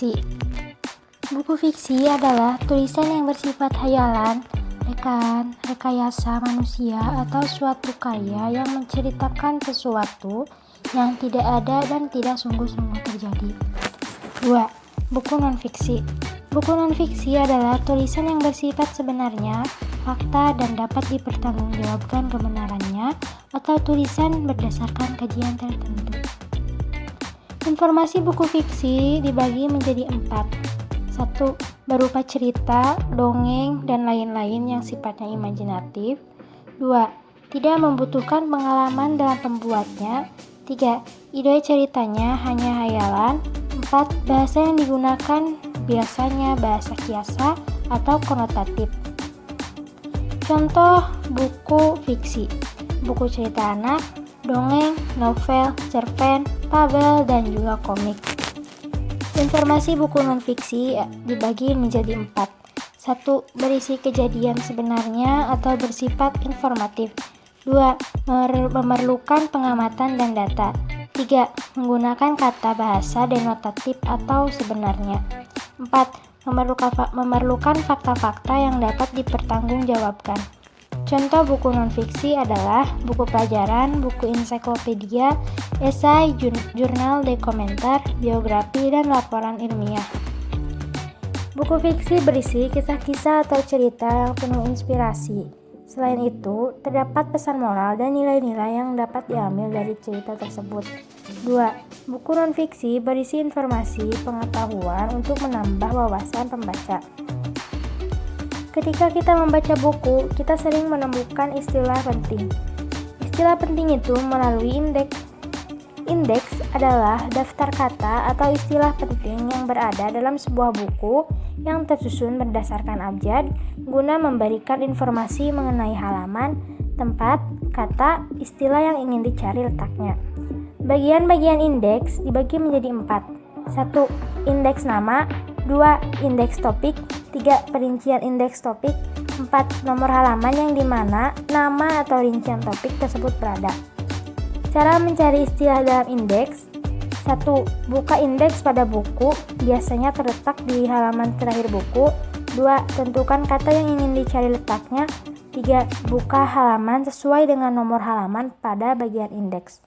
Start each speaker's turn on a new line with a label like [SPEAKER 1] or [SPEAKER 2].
[SPEAKER 1] fiksi. Buku fiksi adalah tulisan yang bersifat hayalan, rekayasa manusia atau suatu karya yang menceritakan sesuatu yang tidak ada dan tidak sungguh-sungguh terjadi. 2. Buku non-fiksi. Buku non-fiksi adalah tulisan yang bersifat sebenarnya, fakta dan dapat dipertanggungjawabkan kebenarannya atau tulisan berdasarkan kajian tertentu. Informasi buku fiksi dibagi menjadi 4. 1. Berupa cerita, dongeng, dan lain-lain yang sifatnya imajinatif. 2. Tidak membutuhkan pengalaman dalam pembuatnya. 3. Ide ceritanya hanya hayalan. 4. Bahasa yang digunakan biasanya bahasa kiasa atau konotatif. Contoh buku fiksi: buku cerita anak, dongeng, novel, cerpen, tabel, dan juga komik. Informasi buku non-fiksi dibagi menjadi 4. 1. Berisi kejadian sebenarnya atau bersifat informatif. 2. Memerlukan pengamatan dan data. 3. Menggunakan kata bahasa denotatif atau sebenarnya. 4. Memerlukan fakta-fakta yang dapat dipertanggungjawabkan. Contoh buku non-fiksi adalah buku pelajaran, buku ensiklopedia, esai, jurnal dokumenter, biografi, dan laporan ilmiah. Buku fiksi berisi kisah-kisah atau cerita yang penuh inspirasi. Selain itu, terdapat pesan moral dan nilai-nilai yang dapat diambil dari cerita tersebut. 2. Buku non-fiksi berisi informasi pengetahuan untuk menambah wawasan pembaca. Ketika kita membaca buku, kita sering menemukan istilah penting. Istilah penting itu melalui indeks. Indeks adalah daftar kata atau istilah penting yang berada dalam sebuah buku yang tersusun berdasarkan abjad guna memberikan informasi mengenai halaman, tempat, kata, istilah yang ingin dicari letaknya. Bagian-bagian indeks dibagi menjadi 4. 1. Indeks nama. 2. Indeks topik. 3. Perincian indeks topik. 4. Nomor halaman yang dimana nama atau rincian topik tersebut berada. Cara mencari istilah dalam indeks. 1. Buka indeks pada buku, biasanya terletak di halaman terakhir buku. 2. Tentukan kata yang ingin dicari letaknya. 3. Buka halaman sesuai dengan nomor halaman pada bagian indeks.